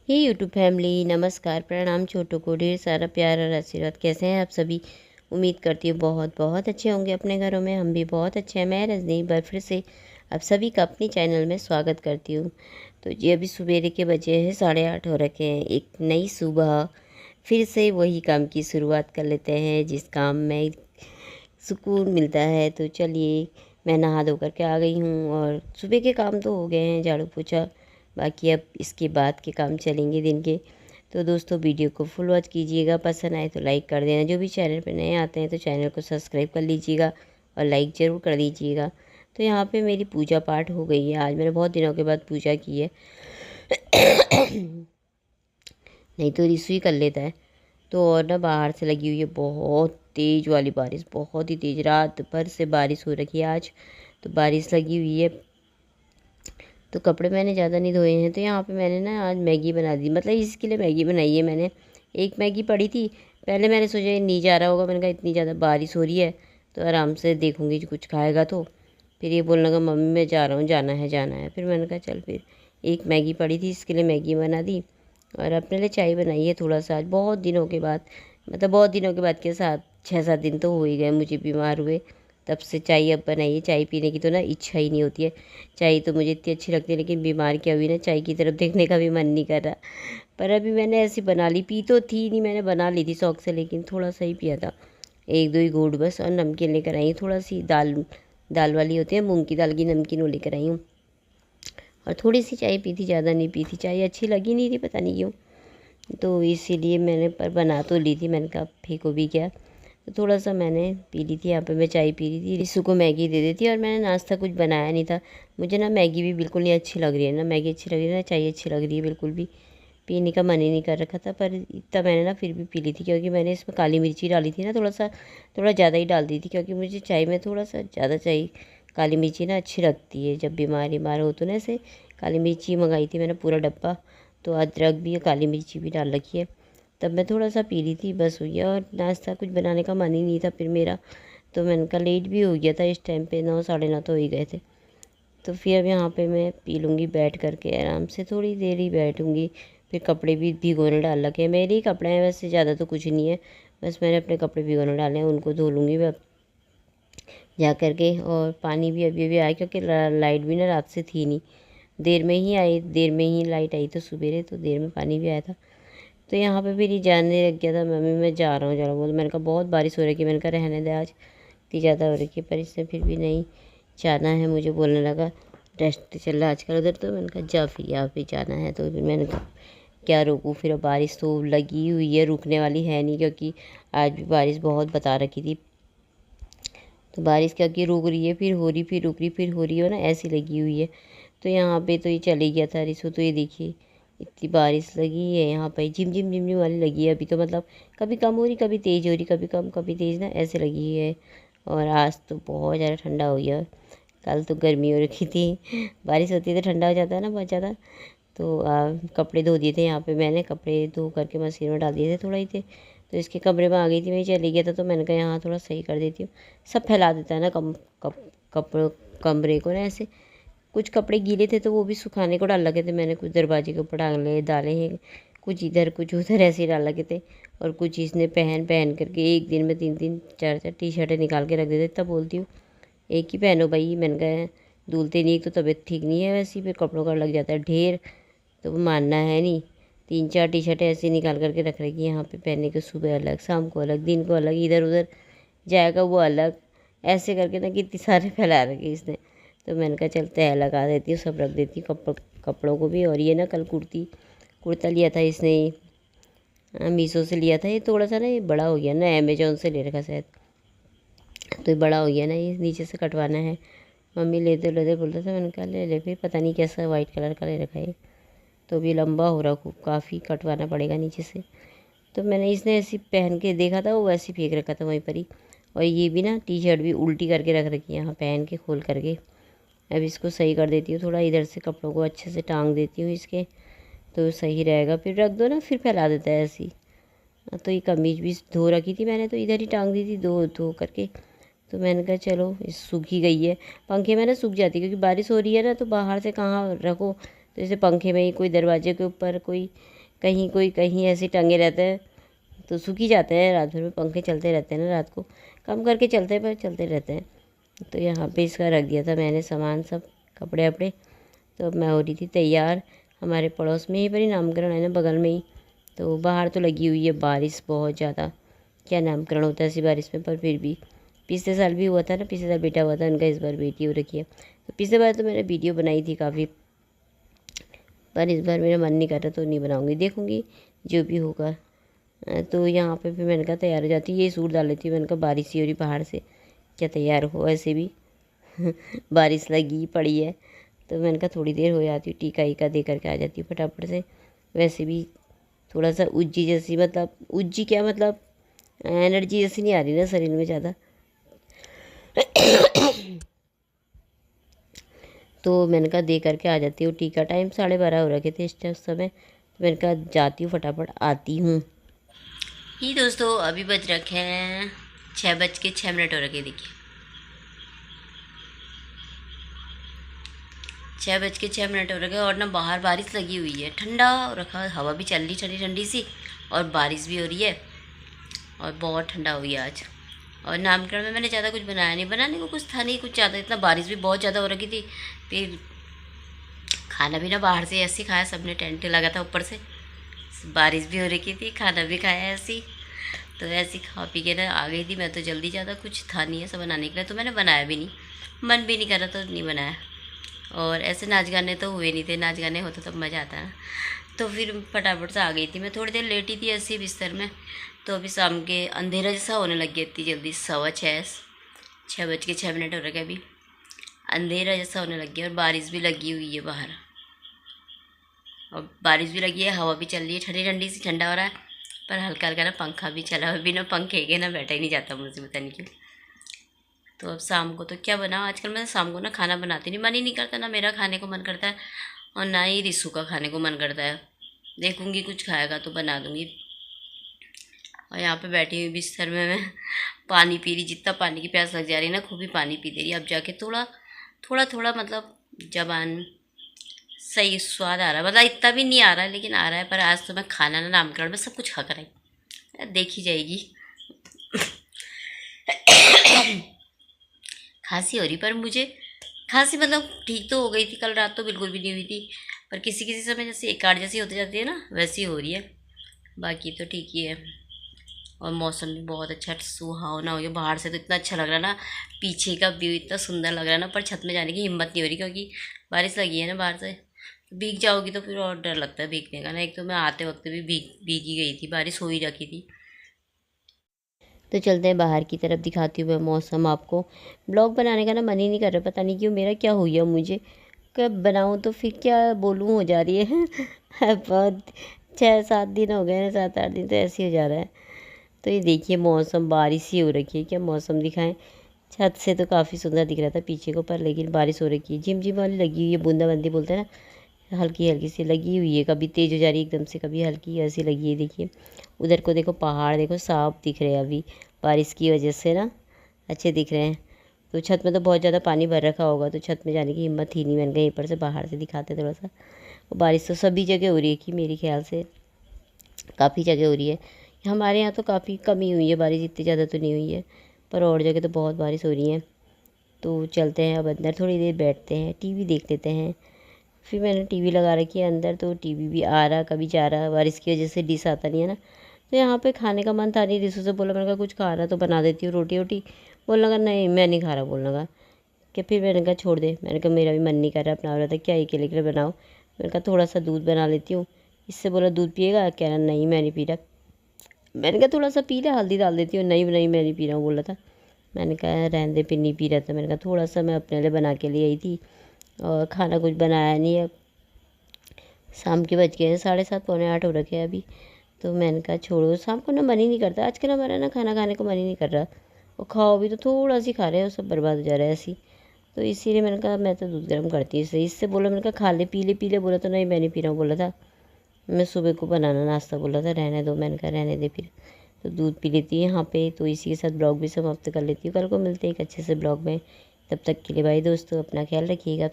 हे YouTube family, नमस्कार, प्रणाम। छोटों को ढेर सारा प्यार और आशीर्वाद। कैसे हैं आप सभी? उम्मीद करती हूँ बहुत बहुत अच्छे होंगे अपने घरों में। हम भी बहुत अच्छे हैं। मैं रजनी एक बार फिर से आप सभी का अपनी चैनल में स्वागत करती हूँ। तो जी अभी सवेरे के बजे हैं 8:30 हो रखे हैं। एक नई सुबह, फिर से वही काम की शुरुआत कर लेते हैं जिस काम में सुकून मिलता है। तो चलिए, मैं नहा धो कर के आ गई हूँ और सुबह के काम तो हो गए हैं, झाड़ू पोछा। बाकी अब इसके बाद के काम चलेंगे दिन के। तो दोस्तों, वीडियो को फुल वॉच कीजिएगा। पसंद आए तो लाइक कर देना। जो भी चैनल पर नए आते हैं तो चैनल को सब्सक्राइब कर लीजिएगा और लाइक ज़रूर कर दीजिएगा। तो यहाँ पे मेरी पूजा पाठ हो गई है। आज मैंने बहुत दिनों के बाद पूजा की है। नहीं तो रिसु ही कर लेता है। तो और ना, बाहर से लगी हुई है बहुत तेज़ वाली बारिश, बहुत ही तेज़। रात भर से बारिश हो रखी है। आज तो बारिश लगी हुई है। तो कपड़े मैंने ज़्यादा नहीं धोए हैं। तो यहाँ पे मैंने ना आज मैगी बना दी, मतलब इसके लिए मैगी बनाई है मैंने। एक मैगी पड़ी थी, पहले मैंने सोचा ये नहीं जा रहा होगा। मैंने कहा इतनी ज़्यादा बारिश हो रही है तो आराम से देखूँगी कुछ खाएगा तो। फिर ये बोलने लगा मम्मी मैं जा रहा हूँ, जाना है जाना है। फिर मैंने कहा चल, फिर एक मैगी पड़ी थी इसके लिए मैगी बना दी और अपने लिए चाय बनाई है थोड़ा सा। आज बहुत दिनों के बाद, मतलब बहुत दिनों के बाद के साथ 6-7 दिन तो हो ही गए मुझे बीमार हुए, तब से चाय अब बनाइए। चाय पीने की तो ना इच्छा ही नहीं होती है। चाय तो मुझे इतनी अच्छी लगती है, लेकिन बीमार क्या हुई ना, चाय की तरफ देखने का भी मन नहीं कर रहा। पर अभी मैंने ऐसी बना ली, पी तो थी नहीं, मैंने बना ली थी शौक से, लेकिन थोड़ा सा ही पिया था, एक दो ही घूंट बस। और नमकीन लेकर आई हूँ, थोड़ा सी दाल, दाल वाली होती है मूंग की दाल की नमकीन, वो लेकर आई हूँ। और थोड़ी सी चाय पी थी, ज़्यादा नहीं पी थी। चाय अच्छी लगी नहीं थी, पता नहीं क्यों। तो इसीलिए मैंने, पर बना तो ली थी, मैंने कहा फेंको भी क्या। तो थोड़ा सा मैंने पी ली थी। यहाँ पे मैं चाय पी रही थी, रिसु को मैगी दे दी थी। और मैंने नाश्ता कुछ बनाया नहीं था। मुझे ना मैगी भी बिल्कुल नहीं अच्छी लग रही है, ना मैगी अच्छी लग रही है ना चाय अच्छी लग रही है, बिल्कुल भी पीने का मन ही नहीं कर रखा था। पर इतना मैंने ना फिर भी पी ली थी, क्योंकि मैंने इसमें काली मिर्ची डाली थी ना, थोड़ा ज़्यादा ही डाल दी थी, क्योंकि मुझे चाय में थोड़ा सा ज़्यादा चाहिए। काली मिर्ची ना अच्छी लगती है जब बीमार हो तो ना। ऐसे काली मिर्ची मंगाई थी मैंने पूरा डब्बा। तो अदरक भी और काली मिर्ची भी डाल रखी है। तब मैं थोड़ा सा पी ली थी, बस हुई है। और नाश्ता कुछ बनाने का मन ही नहीं था फिर मेरा। तो मैंने कहा लेट भी हो गया था इस टाइम पे, 9 साढ़े 9 तो हो ही गए थे। तो फिर अब यहाँ पे मैं पी लूँगी बैठ करके आराम से, थोड़ी देर ही बैठूँगी। फिर कपड़े भी भिगोने डाल रखे हैं। मेरे ही कपड़े हैं वैसे, ज़्यादा तो कुछ नहीं है। बस मैंने अपने कपड़े भिगोने डाले हैं, उनको धो लूँगी मैं जा कर के। और पानी भी अभी अभी आया, क्योंकि लाइट भी ना रात से थी नहीं, देर में ही आई, देर में ही लाइट आई तो सवेरे, तो देर में पानी भी आया था। तो यहाँ पे भी नहीं जानने लग गया था मम्मी मैं जा रहा हूँ। तो मैंने कहा बहुत बारिश हो रही है, मैंने कहा रहने दे, आज इतनी ज़्यादा हो रही है। पर इसने फिर भी नहीं जाना है, मुझे बोलने लगा टेस्ट चल रहा है आजकल उधर। तो मैंने कहा जा, फिर यहाँ पे जाना है। तो फिर मैंने कहा क्या रोकूँ, फिर अब बारिश तो लगी हुई है, रुकने वाली है नहीं, क्योंकि आज भी बारिश बहुत बता रखी थी। तो बारिश क्या कि रुक रही है, फिर हो रही, फिर रुक रही, फिर हो रही है ना, ऐसी लगी हुई है। तो यहाँ पे तो ये चले गया था रिसु। तो ये देखिए इतनी बारिश लगी है यहाँ पे, झिम झिम झिम झिम वाली लगी है अभी। तो मतलब कभी कम हो रही, कभी तेज़ हो रही, कभी कम कभी तेज़ ना, ऐसे लगी है। और आज तो बहुत ज़्यादा ठंडा हो गया। कल तो गर्मी हो रखी थी, बारिश होती है तो ठंडा हो जाता है ना बहुत ज़्यादा। तो कपड़े धो दिए थे यहाँ पे मैंने, कपड़े धो करके मशीन में डाल दिए थे, थोड़ा ही थे। तो इसके कमरे में आ गई थी, मैं चली गया था। तो मैंने कहा यहाँ थोड़ा सही कर देती हूँ। सब फैला देता है ना कपड़ों, कमरे को ना ऐसे। कुछ कपड़े गीले थे तो वो भी सुखाने को डाल लगे थे मैंने, कुछ दरवाजे के ऊपर डाले हैं, कुछ इधर कुछ उधर ऐसे ही डाल लगे थे। और कुछ इसने पहन पहन करके एक दिन में 3-3 4-4 टी शर्टें निकाल के रख देते। तब बोलती हूँ एक ही पहनो भाई। मैंने कहा धुलते नहीं, एक तो तबीयत ठीक नहीं है वैसे ही, फिर कपड़ों का लग जाता है ढेर। तो वो मानना है नहीं। 3-4 टी शर्टें ऐसे निकाल करके रख रखी यहाँ पे पहनने को, सुबह अलग, शाम को अलग, दिन को अलग, इधर उधर जाएगा वो अलग, ऐसे करके ना कितनी सारे फैला रखे इसने। तो मैंने कहा चल तह लगा देती हूँ, सब रख देती हूँ कपड़ों को भी। और ये ना कल कुर्ता लिया था इसने, मीशो से लिया था। ये थोड़ा सा ना ये बड़ा हो गया ना, अमेजोन से ले रखा शायद, तो ये बड़ा हो गया ना, ये नीचे से कटवाना है। मम्मी लेते लेते बोलता था, मैंने कहा ले ले, फिर पता नहीं कैसा वाइट कलर का ले रखा है। तो भी लंबा हो रहा खूब, काफ़ी कटवाना पड़ेगा नीचे से। तो मैंने, इसने ऐसी पहन के देखा था, वो वैसे फेंक रखा था वहीं पर ही। और ये भी ना टी शर्ट भी उल्टी करके रख रखी है यहाँ पहन के, खोल करके। अब इसको सही कर देती हूँ, थोड़ा इधर से कपड़ों को अच्छे से टांग देती हूँ इसके, तो सही रहेगा। फिर रख दो ना, फिर फैला देता है ऐसी। तो ये कमीज भी धो रखी थी मैंने, तो इधर ही टांग दी थी धो धो करके। तो मैंने कहा चलो इस सूख ही गई है, पंखे में ना सूख जाती है, क्योंकि बारिश हो रही है ना, तो बाहर से कहाँ रखो। तो जैसे पंखे में ही, कोई दरवाजे के ऊपर, कोई कहीं कोई कहीं ऐसे टंगे रहते हैं तो सूख ही जाते हैं। रात भर में पंखे चलते रहते हैं ना, रात को कम करके चलते हैं पर चलते रहते हैं। तो यहाँ पे इसका रख दिया था मैंने सामान सब, कपड़े वपड़े। तो अब मैं हो रही थी तैयार। हमारे पड़ोस में ही पर ही नामकरण है ना, बगल में ही। तो बाहर तो लगी हुई है बारिश बहुत ज़्यादा। क्या नामकरण होता है ऐसी बारिश में, पर फिर भी पिछले साल भी हुआ था ना, पिछले साल बेटा हुआ था उनका, इस बार बेटी हो रखी है। तो पिछले बार तो मैंने वीडियो बनाई थी काफ़ी, पर इस बार मेरा मन नहीं कर रहा तो नहीं बनाऊँगी, देखूँगी जो भी होगा। तो यहाँ पे फिर मैंने कहा तैयार हो जाती, ये सूट डाल लेती हूँ। मैंने कहा बारिश ही हो रही बाहर से, क्या तैयार हो ऐसे भी बारिश लगी पड़ी है। तो मैंने कहा थोड़ी देर हो जाती हूँ, टीका ईका दे करके आ जाती हूँ फटाफट से। वैसे भी थोड़ा सा उज्जी जैसी, मतलब उज्जी क्या, मतलब एनर्जी जैसी नहीं आ रही ना शरीर में ज़्यादा। तो मैंने कहा दे करके आ जाती हूँ टीका। टाइम 12:30 हो रखे थे इस समय। तो मैंने कहा जाती हूँ फटाफट आती हूँ। ही दोस्तों अभी बज रखे हैं 6:06 हो रखे, देखिए 6:06 हो रखे और ना बाहर बारिश लगी हुई है, ठंडा हो रखा, हवा भी चल रही ठंडी ठंडी सी, और बारिश भी हो रही है और बहुत ठंडा हुई है आज। और नामकरण में मैंने ज़्यादा कुछ बनाया नहीं, बनाने को कुछ था नहीं कुछ ज़्यादा, इतना बारिश भी बहुत ज़्यादा हो रखी थी। फिर खाना भी ना बाहर से ऐसे ही खाया सबने, टेंट लगा था ऊपर से, बारिश भी हो रखी थी, खाना भी खाया ऐसे ही। तो ऐसे ही खा पी के ना आ गई थी मैं, तो जल्दी ज़्यादा कुछ था नहीं ऐसा बनाने के लिए, तो मैंने बनाया भी नहीं, मन भी नहीं कर रहा तो नहीं बनाया। और ऐसे नाच गाने तो हुए नहीं थे, नाच गाने होते तो मज़ा आता ना। तो फिर फटाफट से आ गई थी मैं, थोड़ी देर लेटी थी ऐसे ही बिस्तर में। तो अभी शाम के अंधेरा जैसा होने लग गया इतनी जल्दी, 6:06 हो रखे अभी, अंधेरा जैसा होने लग गया और बारिश भी लगी हुई है बाहर। और बारिश भी लगी है, हवा भी चल रही है ठंडी ठंडी सी, ठंडा हो रहा है। पर हल्का हल्का ना पंखा भी चला है, बिना पंखे के ना बैठा ही नहीं जाता मुझे, पता नहीं क्यों। तो अब शाम को तो क्या बनाओ, आजकल मैं शाम को ना खाना बनाती नहीं, मन ही नहीं करता ना मेरा खाने को मन करता है, और ना ही रिसू का खाने को मन करता है। देखूँगी कुछ खाएगा तो बना दूँगी। और यहाँ पे बैठी हुई बिस्तर में मैं पानी पी रही, जितना पानी की प्यास लग जा रही है ना, खूब ही पानी पी दे रही। अब जाके थोड़ा थोड़ा थोड़ा मतलब जबान सही स्वाद आ रहा है, मतलब इतना भी नहीं आ रहा है लेकिन आ रहा है। पर आज तो मैं खाना ना नामकरण में सब कुछ खा कर आई, देखी जाएगी। खांसी हो रही, पर मुझे खांसी मतलब ठीक तो हो गई थी, कल रात तो बिल्कुल भी नहीं हुई थी, पर किसी किसी समय जैसे एक आध जैसी होती जाती है ना, वैसी हो रही है। बाकी तो ठीक ही है। और मौसम भी बहुत अच्छा सुहावना हो गया, बाहर से तो इतना अच्छा लग रहा है ना, पीछे का व्यू इतना सुंदर लग रहा है ना, पर छत में जाने की हिम्मत नहीं हो रही क्योंकि बारिश लगी है ना बाहर से। भीग जाओगी तो फिर और डर लगता है भीगने का ना, एक तो मैं आते वक्त भी भीगी गई थी, बारिश हो ही रखी थी। तो चलते हैं बाहर की तरफ, दिखाती हूँ मैं मौसम आपको। ब्लॉग बनाने का ना मन ही नहीं कर रहा, पता नहीं क्यों, मेरा क्या हुआ मुझे, कब बनाऊँ तो फिर क्या बोलूँ हो जा रही है बहुत 6-7 दिन हो गए ना, 7-8 दिन तो ऐसे ही हो जा रहा है। तो ये देखिए मौसम, बारिश ही हो रखी है, क्या मौसम दिखाएं। छत से तो काफ़ी सुंदर दिख रहा था पीछे को, पर लेकिन बारिश हो रखी है, झिमझिम वाली लगी हुई है, बूंदाबांदी बोलते हैं ना, हल्की हल्की सी लगी हुई है, कभी तेज़ हो जा रही है एकदम से, कभी हल्की ऐसी लगी है। देखिए उधर को देखो, पहाड़ देखो साफ दिख रहे हैं अभी बारिश की वजह से ना, अच्छे दिख रहे हैं। तो छत में तो बहुत ज़्यादा पानी भर रखा होगा, तो छत में जाने की हिम्मत ही नहीं, मैंने कहा यहीं पर से बाहर से दिखाते थोड़ा सा। बारिश तो सभी जगह हो रही है कि मेरे ख्याल से काफ़ी जगह हो रही है। हमारे यहाँ तो काफ़ी कमी हुई है बारिश, इतनी ज़्यादा तो नहीं हुई है, पर और जगह तो बहुत बारिश हो रही है। तो चलते हैं अब अंदर, थोड़ी देर बैठते हैं, टीवी देख लेते हैं। फिर मैंने टीवी लगा रखी है अंदर, तो टीवी भी आ रहा कभी जा रहा, बारिश की वजह से डिश आता नहीं है ना। तो यहाँ पे खाने का मन था नहीं, रिसू से बोला, मैंने कहा कुछ खा रहा तो बना देती हूँ रोटी वोटी। बोलने लगा नहीं मैं नहीं खा रहा, बोलने लगा कि फिर मैंने कहा छोड़ दे, मैंने कहा मेरा भी मन नहीं कर रहा, अपना रहा था क्या ही के लिए बनाओ। मैंने कहा थोड़ा सा दूध बना लेती हूँ। इससे बोला दूध पिएगा, कह रहा नहीं मैं नहीं पी रहा। मैंने कहा थोड़ा सा पी ले, हल्दी डाल देती हूँ, नहीं नहीं मैं नहीं पी रहा हूँ बोला था। मैंने कहा रहने दे, फिर नहीं पी रहा था। मैंने कहा थोड़ा सा मैं अपने लिए बना के ले आई थी, और खाना कुछ बनाया नहीं है। शाम के बज गए हैं 7:30, पौने 8 हो रखे हैं अभी। तो मैंने कहा छोड़ो, शाम को ना मन ही नहीं करता आजकल हमारा ना, खाना खाने को मन ही नहीं कर रहा, और खाओ भी तो थोड़ा सी खा रहे हो, सब बर्बाद हो जा रहा है ऐसी। तो इसीलिए मैंने कहा मैं तो दूध गर्म करती हूँ इससे बोला, मैंने कहा खा ले पी ले बोला, तो नहीं मैं नहीं पी रहा हूँ बोला था। मैं सुबह को बनाना नाश्ता बोला था, रहने दो, मैंने कहा रहने दे फिर। तो दूध पी लेती है यहाँ पे। तो इसी के साथ ब्लॉग भी समाप्त कर लेती हूँ, कल को मिलते हैं एक अच्छे से ब्लॉग में। तब तक के लिए भाई दोस्तों, अपना ख्याल रखिएगा।